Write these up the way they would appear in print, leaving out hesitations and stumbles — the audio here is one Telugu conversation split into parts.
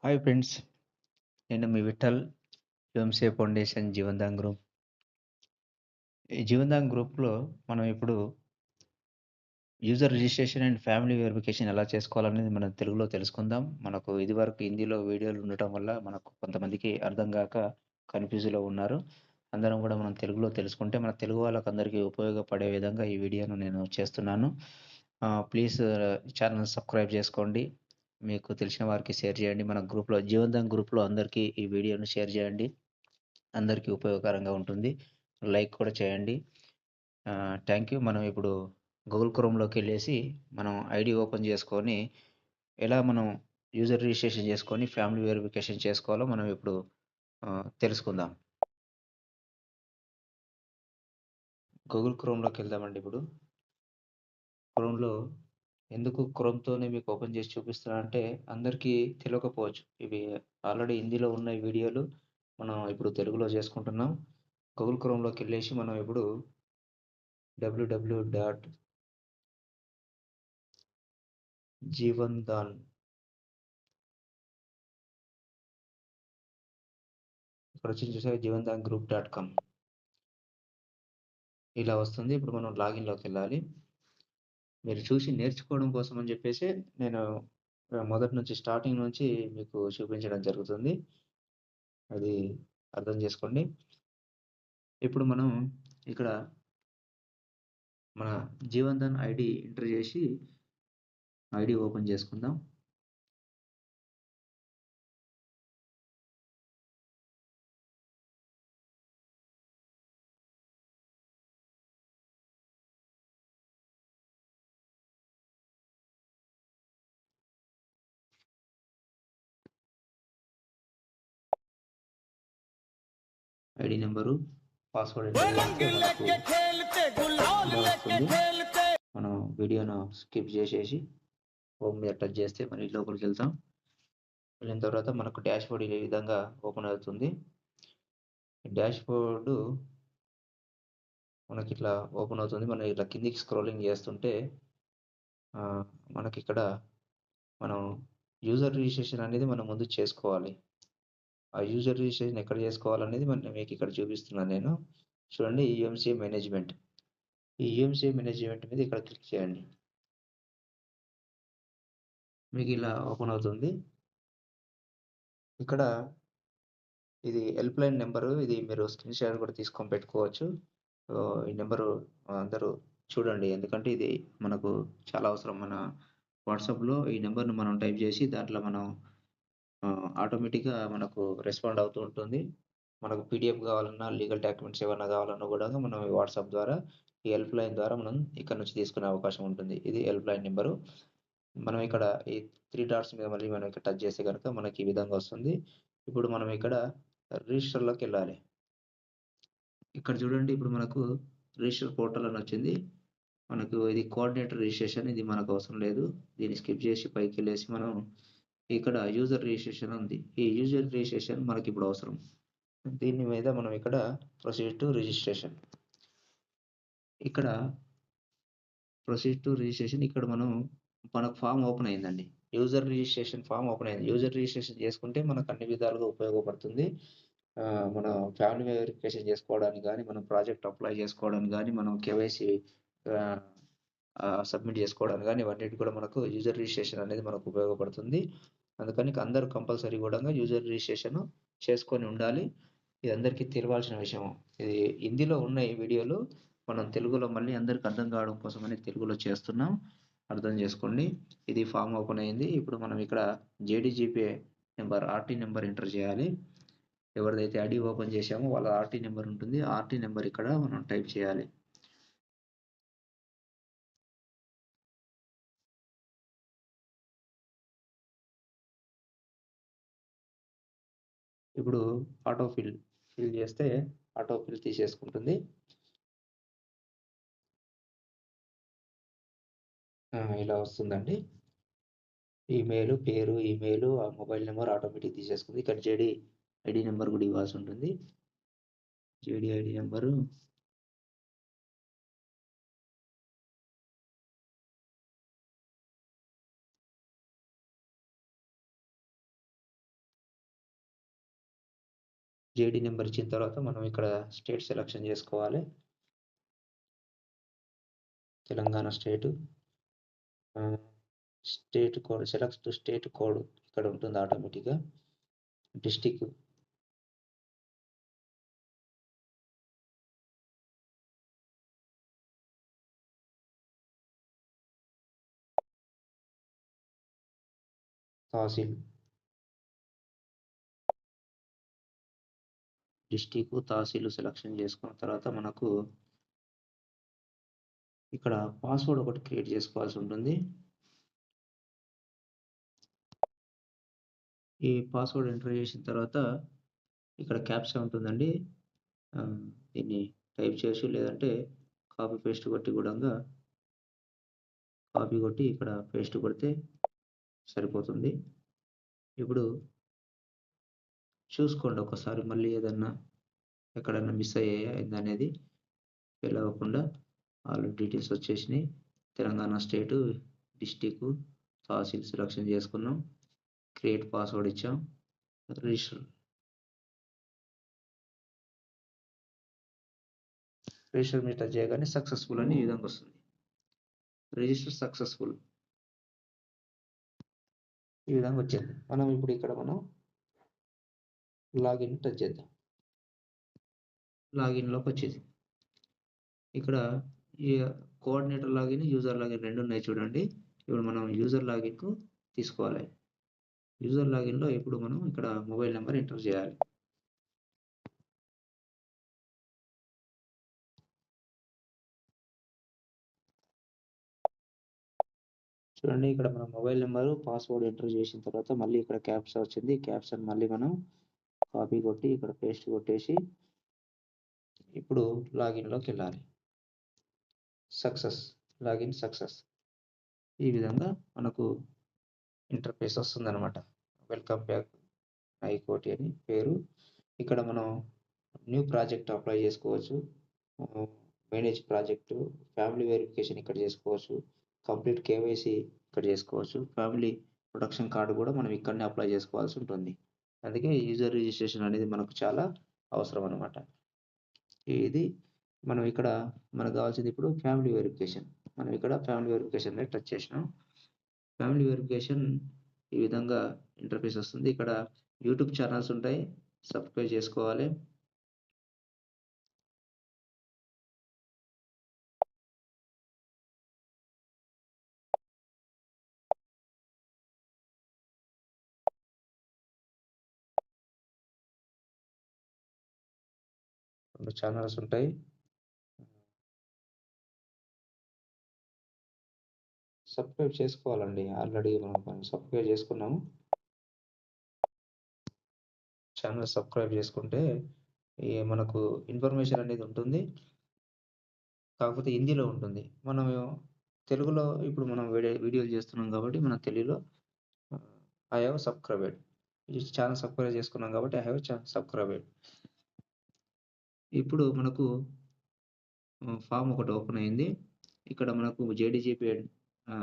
Hi friends. నేను మీ Vitthal. UMC foundation Jeevandan group. ఈ జీవన్‌దాన్ గ్రూప్‌లో మనం ఇప్పుడు user registration and family verification ఎలా చేసుకోవాలనేది మనం తెలుగులో తెలుసుకుందాం. మనకు ఇదివరకు హిందీలో వీడియోలు ఉండటం వల్ల మనకు కొంతమందికి అర్థం గాక కన్‌ఫ్యూజ్‌లో ఉన్నారు. అందరం గూడా మనం తెలుగులో తెలుసుకుంటే మన తెలుగు వాళ్ళకందరికీ ఉపయోగపడే విధంగా ఈ వీడియోను నేను చేస్తున్నాను. ప్లీజ్ ఛానెల్‌ని సబ్స్క్రైబ్ జేసుకోండి. మీకు తెలిసిన వారికి షేర్ జేయండి. మన గ్రూప్‌లో జీవన్‌దాన్ గ్రూప్‌లో అందరికీ ఈ వీడియోను షేర్ జేయండి. అందరికీ ఉపయోగకరంగా ఉంటుంది. లైక్ కూడా చేయండి. Thank you. మనం ఇప్పుడు గూగుల్ క్రోమ్‌లోకెళ్ళేసి మనం ఐడీ ఓపెన్ చేసుకొని, ఎలా మనం యూజర్ రిజిస్ట్రేషన్ చేసుకొని ఫ్యామిలీ వెరిఫికేషన్ చేసుకోవాలో మనం ఇప్పుడు తెలుసుకుందాం. గూగుల్ క్రోమ్‌లోకెళ్దామండి ఇప్పుడు. క్రోమ్‌లో ఎందుకు క్రోమ్‌తోనే మీకు ఓపెన్ చేసి చూపిస్తున్నానంటే అందరికీ తెలవకపోవచ్చు. ఇవి ఆల్రెడీ హిందీలో ఉన్న ఈ వీడియోలు మనం ఇప్పుడు తెలుగులో చేసుకుంటున్నాం. గూగుల్ క్రోమ్‌లోకెళ్ళేసి మనం ఇప్పుడు www.jivandan ఇక్కడొచ్చింది చూసారా jivandanGroup.com ఇలా వస్తుంది. ఇప్పుడు మనం లాగిన్‌లోకెళ్ళాలి. మీరు చూసి నేర్చుకోవడం కోసం అని చెప్పేసి నేను మొదటి నుంచి స్టార్టింగ్ నుంచి మీకు చూపించడం జరుగుతుంది. అది అర్థం చేసుకోండి. ఇప్పుడు మనం ఇక్కడ మన జీవన్‌ధన్ ఐడీ ఎంటర్ చేసి ఐడీ ఓపెన్ చేసుకుందాం. ఐడీ నంబరు, పాస్వర్డ్ ఎంటర్ చేస్తే మనకు ఇలా వస్తుంది. మనం వీడియోను స్కిప్ చేసేసి హోమ్ మీద టచ్ చేస్తే మళ్ళీ లోపలికెళ్తాం. వెళ్ళిన తర్వాత మనకు డాష్‌బోర్డ్ ఈ విధంగా ఓపెన్ అవుతుంది. డాష్‌బోర్డు మనకిట్లా ఓపెన్ అవుతుంది. మనం ఇట్లా కిందకి స్క్రోలింగ్ చేస్తుంటే మనకిక్కడ మనం యూజర్ రిజిస్ట్రేషన్ అనేది మనం ముందు చేసుకోవాలి. ఆ యూజర్ రిజిస్ట్రేషన్ ఎక్కడ చేసుకోవాలనేది మీకిక్కడ చూపిస్తున్నాను నేను. చూడండి యూఎంసీ మేనేజ్‌మెంట్. ఈ యూఎంసీ మేనేజ్‌మెంట్ మీద ఇక్కడ క్లిక్ చేయండి. మీకిలా ఓపెన్ అవుతుంది. ఇక్కడ ఇది హెల్ప్‌లైన్ నంబరు. ఇది మీరు స్క్రీన్ షాట్ కూడా తీసుకొని పెట్టుకోవచ్చు. ఈ నంబరు అందరూ చూడండి. ఎందుకంటే ఇది మనకు చాలా అవసరం. మన వాట్సాప్‌లో ఈ నంబర్‌ని మనం టైప్ చేసి దాంట్లో మనం ఆటోమేటిక్‌గా మనకు రెస్పాండ్ అవుతూ ఉంటుంది. మనకు పీడీఎఫ్ కావాలన్నా, లీగల్ డాక్యుమెంట్స్ ఏవన్నా కావాలన్నా కూడా మనం ఈ వాట్సాప్ ద్వారా, ఈ హెల్ప్‌లైన్ ద్వారా మనం ఇక్కడ నుంచి తీసుకునే అవకాశం ఉంటుంది. ఇది హెల్ప్‌లైన్ నంబరు. మనం ఇక్కడ ఈ 3 డాట్స్ మీద మళ్ళీ మనం ఇక్కడ టచ్ చేస్తే గనుక మనకి ఈ విధంగా వస్తుంది. ఇప్పుడు మనం ఇక్కడ రిజిస్టర్‌లోకెళ్ళాలి. ఇక్కడ చూడండి ఇప్పుడు మనకు రిజిస్టర్ పోర్టల్ అని వచ్చింది. మనకు ఇది కోఆర్డినేటర్ రిజిస్ట్రేషన్ ఇది మనకు అవసరం లేదు. దీన్ని స్కిప్ చేసి పైకెళ్ళేసి మనం ఇక్కడ యూజర్ రిజిస్ట్రేషన్ ఉంది. ఈ యూజర్ రిజిస్ట్రేషన్ మనకిప్పుడు అవసరం. దీని మీద మనం ఇక్కడ ప్రొసీడ్ టు రిజిస్ట్రేషన్. ఇక్కడ ప్రొసీడ్ టు రిజిస్ట్రేషన్ ఇక్కడ మనకు ఫార్మ్ ఓపెన్ అయిందండి. యూజర్ రిజిస్ట్రేషన్ ఫార్మ్ ఓపెన్ అయింది. యూజర్ రిజిస్ట్రేషన్ చేసుకుంటే మనకు అన్ని విధాలుగా ఉపయోగపడుతుంది. మనం ఫ్యామిలీ వెరిఫికేషన్ చేసుకోవడానికి గానీ, మనం ప్రాజెక్ట్ అప్లై చేసుకోవడానికి గానీ, మనం కేవైసీ ఆహ్, సబ్మిట్ చేసుకోవడానికి గానీ, ఇవన్నిటికి కూడా మనకు యూజర్ రిజిస్ట్రేషన్ అనేది మనకు ఉపయోగపడుతుంది. అందుకని అందరూ కంపల్సరీ గూడంగా యూజర్ రిజిస్ట్రేషన్ చేసుకొని ఉండాలి. ఇది అందరికీ తెలవాల్సిన విషయం. ఇది హిందీలో ఉన్న ఈ వీడియోలు మనం తెలుగులో మళ్ళీ అందరికి అర్థం కావడం కోసమని తెలుగులో చేస్తున్నాం. అర్థం చేసుకోండి. ఇది ఫార్మ్ ఓపెన్ అయింది. ఇప్పుడు మనం ఇక్కడ జేడీజీపే నంబర్, ఆర్‌టీ నంబర్ ఎంటర్ చేయాలి. ఎవరిదైతే ఐడీ ఓపెన్ చేశామో వాళ్ళ ఆర్‌టీ నంబర్ ఉంటుంది. ఆర్‌టీ నంబర్ ఇక్కడ మనం టైప్ చేయాలి. ఇప్పుడు ఆటో ఫిల్ చేస్తే ఆటో ఫిల్ తీసేసుకుంటుంది. ఇలా వస్తుందండి. ఈమెయిలు, ఆ మొబైల్ నంబర్ ఆటోమేటిక్ తీసేసుకుంది. ఇక్కడ ఐడీ నంబర్ కూడా ఇవ్వాల్సి ఉంటుంది. ఐడీ నంబరు జేడీ నెంబర్ ఇచ్చిన తర్వాత మనం ఇక్కడ స్టేట్ సెలక్షన్ చేసుకోవాలి. Telangana state. State code select state code ఇక్కడ ఉంటుంది ఆటోమేటిక్‌గా. District tehsil. District, tehsil selection చేసుకున్న తర్వాత మనకు ఇక్కడ పాస్వర్డ్ ఒకటి క్రియేట్ చేసుకోవాల్సి ఉంటుంది. ఈ పాస్వర్డ్ ఎంటర్ చేసిన తర్వాత ఇక్కడ క్యాప్చా ఉంటుందండి. దీన్ని టైప్ చేసి లేదంటే కాపీ పేస్ట్ కొట్టి గూడంగా కాపీ కొట్టి ఇక్కడ పేస్ట్ కొడితే సరిపోతుంది. ఇప్పుడు చూసుకోండి ఒకసారి మళ్ళీ ఏదన్నా ఎక్కడన్నా మిస్ అయ్యాయా ఏందనేది. ఫెయిల్ అవ్వకుండా ఆల్ డీటెయిల్స్ వచ్చేసినాయి. తెలంగాణ స్టేటు, డిస్ట్రిక్ట్, తహసీల్ సెలక్షన్ చేసుకున్నాం. క్రియేట్ పాస్వర్డ్ ఇచ్చాం. రిజిస్టర్ మీద టచ్ చేయగానే సక్సెస్‌ఫుల్ అని ఈ విధంగా వస్తుంది. రిజిస్టర్ సక్సెస్‌ఫుల్ ఈ విధంగా వచ్చింది. మనం ఇప్పుడు ఇక్కడ లాగిన్ టచ్ చేద్దాం. లాగిన్‌లోకి వచ్చింది. ఇక్కడ ఈ కోఆర్డినేటర్ లాగిన్, యూజర్ లాగిన్ 2 ఉన్నాయి చూడండి. ఇప్పుడు మనం యూజర్ లాగిన్‌కు తీసుకోవాలి. యూజర్ లాగిన్‌లో ఇప్పుడు మనం ఇక్కడ మొబైల్ నంబర్ ఎంటర్ చేయాలి. చూడండి ఇక్కడ మన మొబైల్ నంబరు, పాస్వర్డ్ ఎంటర్ చేసిన తర్వాత మళ్ళీ ఇక్కడ క్యాప్చా వచ్చింది. క్యాప్చాని మళ్ళీ మనం కాపీ కొట్టి ఇక్కడ పేస్ట్ కొట్టేసి ఇప్పుడు లాగిన్‌లోకెళ్ళాలి. సక్సెస్. Login success. ఈ విధంగా మనకు ఇంటర్ఫేస్ వస్తుందనమాట. వెల్కమ్ బ్యాక్ హైకోర్ట్ అని పేరు. ఇక్కడ మనం న్యూ ప్రాజెక్ట్ అప్లై చేసుకోవచ్చు. మేనేజ్ ప్రాజెక్టు, ఫ్యామిలీ వెరిఫికేషన్ ఇక్కడ చేసుకోవచ్చు. కంప్లీట్ కేవైసీ ఇక్కడ చేసుకోవచ్చు. ఫ్యామిలీ ప్రొటెక్షన్ కార్డ్ కూడా మనం ఇక్కడనే అప్లై చేసుకోవాల్సి ఉంటుంది. అందుకే యూజర్ రిజిస్ట్రేషన్ అనేది మనకు చాలా అవసరం అనమాట. ఇది మనం ఇక్కడ మనకు కావాల్సింది ఇప్పుడు ఫ్యామిలీ వెరిఫికేషన్. మనం ఇక్కడ ఫ్యామిలీ వెరిఫికేషన్ మీద టచ్ చేసినాం. ఫ్యామిలీ వెరిఫికేషన్ ఈ విధంగా ఇంటర్ఫేస్ వస్తుంది. ఇక్కడ యూట్యూబ్ ఛానల్స్ ఉంటాయి. సబ్స్క్రైబ్ చేసుకోవాలి. రెండు ఛానల్స్ ఉంటాయి. సబ్స్క్రైబ్ చేసుకోవాలండి. ఆల్రెడీ మనం సబ్స్క్రైబ్ చేసుకున్నాము. ఛానల్ సబ్స్క్రైబ్ చేసుకుంటే మనకు ఇన్ఫర్మేషన్ అనేది ఉంటుంది. కాకపోతే హిందీలో ఉంటుంది. మనం తెలుగులో ఇప్పుడు మనం వీడియోలు చేస్తున్నాం కాబట్టి మన తెలుగులో ఐ హావ్ సబ్స్క్రైబెడ్. ఈ ఛానల్ సబ్స్క్రైబ్ చేసుకున్నాం కాబట్టి ఐ హావ్ సబ్స్క్రైబెడ్. ఇప్పుడు మనకు ఫామ్ ఒకటి ఓపెన్ అయింది. ఇక్కడ మనకు జేడీజీపీ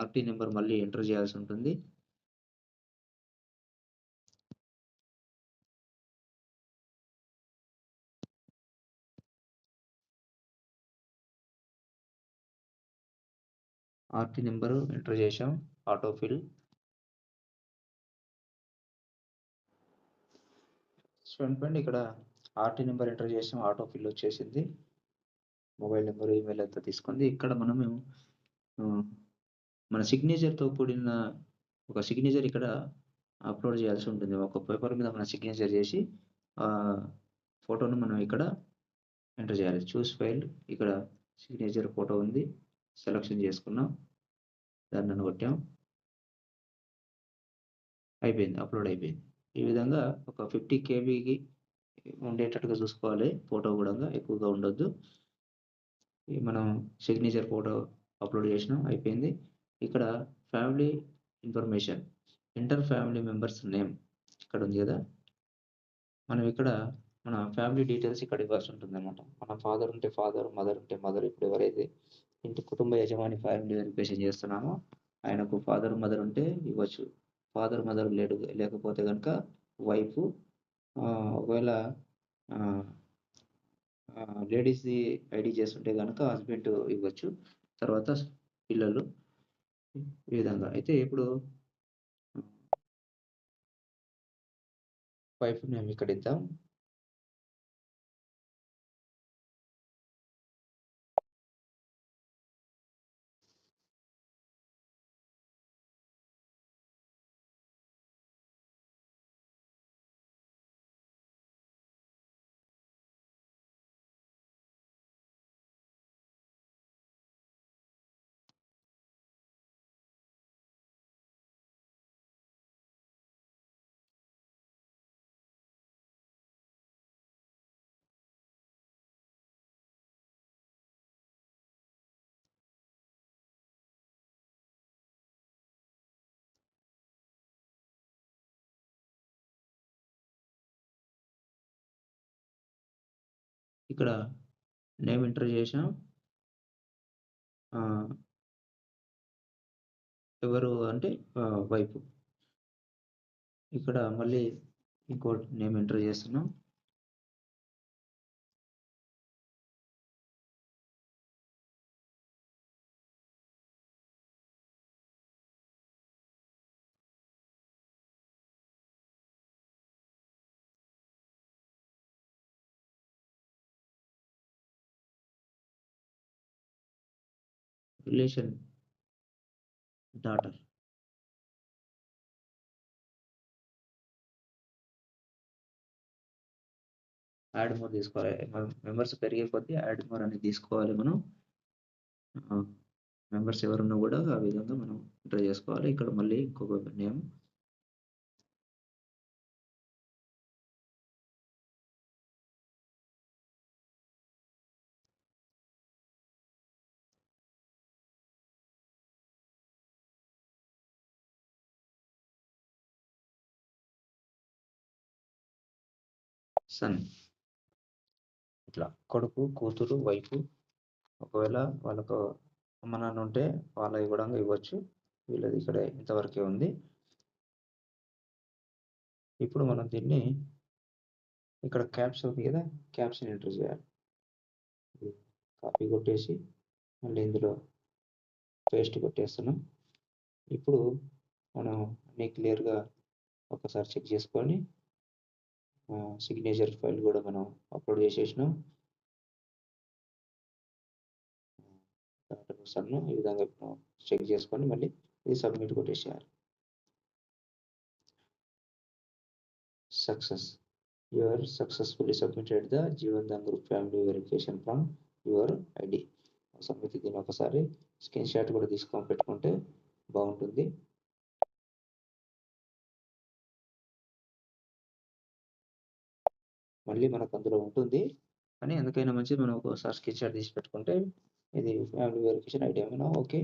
ఆర్టీ నెంబర్ మళ్ళీ ఎంటర్ చేయాల్సి ఉంటుంది. ఆర్టీ నెంబరు ఎంటర్ చేశాం. Auto fill. చూడండి ఇక్కడ ఆర్టీ నెంబర్ ఎంటర్ చేసాం. ఆటో ఫిల్ వచ్చేసింది. మొబైల్ నెంబర్, ఈమెయిల్ అంతా తీసుకుంది. ఇక్కడ మనము మన సిగ్నేచర్‌తో కూడిన ఒక సిగ్నేచర్ ఇక్కడ అప్‌లోడ్ చేయాల్సి ఉంటుంది. ఒక పేపర్ మీద మన సిగ్నేచర్ చేసి ఫోటోను మనం ఇక్కడ ఎంటర్ చేయాలి. చూస్ ఫైల్ ఇక్కడ సిగ్నేచర్ ఫోటో ఉంది. సెలక్షన్ చేసుకున్నాం. దాన్ని కొట్టాం. అయిపోయింది. అప్‌లోడ్ అయిపోయింది. ఈ విధంగా ఒక 50 కేబీకి ఉండేటట్టుగా చూసుకోవాలి. ఫోటో గూడంగా ఎక్కువగా ఉండొద్దు. మనం సిగ్నేచర్ ఫోటో అప్‌లోడ్ చేసినాం. అయిపోయింది. ఇక్కడ family information, enter family members name ఇక్కడ ఉంది గదా! మనం ఇక్కడ మన ఫ్యామిలీ డీటెయిల్స్ ఇక్కడ ఇవ్వాల్సి ఉంటుందన్నమాట. మన ఫాదర్ ఉంటే ఫాదర్, మదర్ ఉంటే మదర్. ఇప్పుడు ఎవరైతే ఇంటి కుటుంబ యజమాని ఫ్యామిలీ వెరిఫికేషన్ చేస్తున్నామో ఆయనకు ఫాదర్, మదర్ ఉంటే ఇవ్వచ్చు. ఫాదర్, మదర్ లేకపోతే గనుక వైఫ్, ఒకవేళ ఆహ్, లేడీస్‌ది ఐడీ చేసుంటే గనక హస్బెండ్ ఇవ్వచ్చు. తర్వాత పిల్లలు ఈ విధంగా. అయితే ఇప్పుడు వైఫ్ నేమ్ ఇక్కడిద్దాం. ఇక్కడ నేమ్ ఎంటర్ చేశాం. ఆహ్, ఎవరు అంటే వైఫ్. ఇక్కడ మళ్ళీ ఇంకో నేమ్ ఎంటర్ చేస్తున్నాం. Relation daughter. యాడ్ మోర్ తీసుకోవాలి. మెంబర్స్ పెరిగే కొద్దీ యాడ్ మోర్ అనేది తీసుకోవాలి మనం. ఆహ్, మెంబర్స్ ఎవరున్నా గూడా ఆ విధంగా మనం ఎంటర్ చేసుకోవాలి. ఇక్కడ మళ్ళీ ఇంకొక నేమ్ సన్. ఇట్లా కొడుకు, కూతురు, వైఫు ఒకవేళ వాళ్ళకు అమ్మ, నాన్న ఉంటే వాళ్ళయి గూడా ఇవ్వచ్చు. వీళ్ళది ఇక్కడ ఇంతవరకే ఉంది. ఇప్పుడు మనం దీన్ని ఇక్కడ క్యాప్షన్ ఉంది గదా! క్యాప్షన్ ఎంటర్ చేయాలి. కాపీ కొట్టేసి మళ్ళీ ఇందులో పేస్ట్ కొట్టేస్తున్నాం. ఇప్పుడు మనం అన్నీ క్లియర్‌గా ఒకసారి చెక్ చేసుకొని సిగ్నేచర్ ఫైల్ గూడా మనం అప్‌లోడ్ చేసేసినాం. డాటర్, సన్ ఈ విధంగా చెక్ చేసుకొని మళ్ళీ ఇది సబ్మిట్ కొట్టేసేయాలి. Success. You have successfully submitted the Jeevandan group family verification from your ID. అవసరమైతే దీన్ని ఒకసారి స్క్రీన్ షాట్ కూడా తీసుకొని పెట్టుకుంటే బావుంటుంది. మళ్ళీ మనకు అందులో ఉంటుంది. కానీ ఎందుకైనా మంచిది మనం ఒక్కోసారి స్క్రీన్ షాట్ తీసి పెట్టుకుంటే ఇది ఫ్యామిలీ వెరిఫికేషన్ ఐడీ ఏమైనా ఓకే.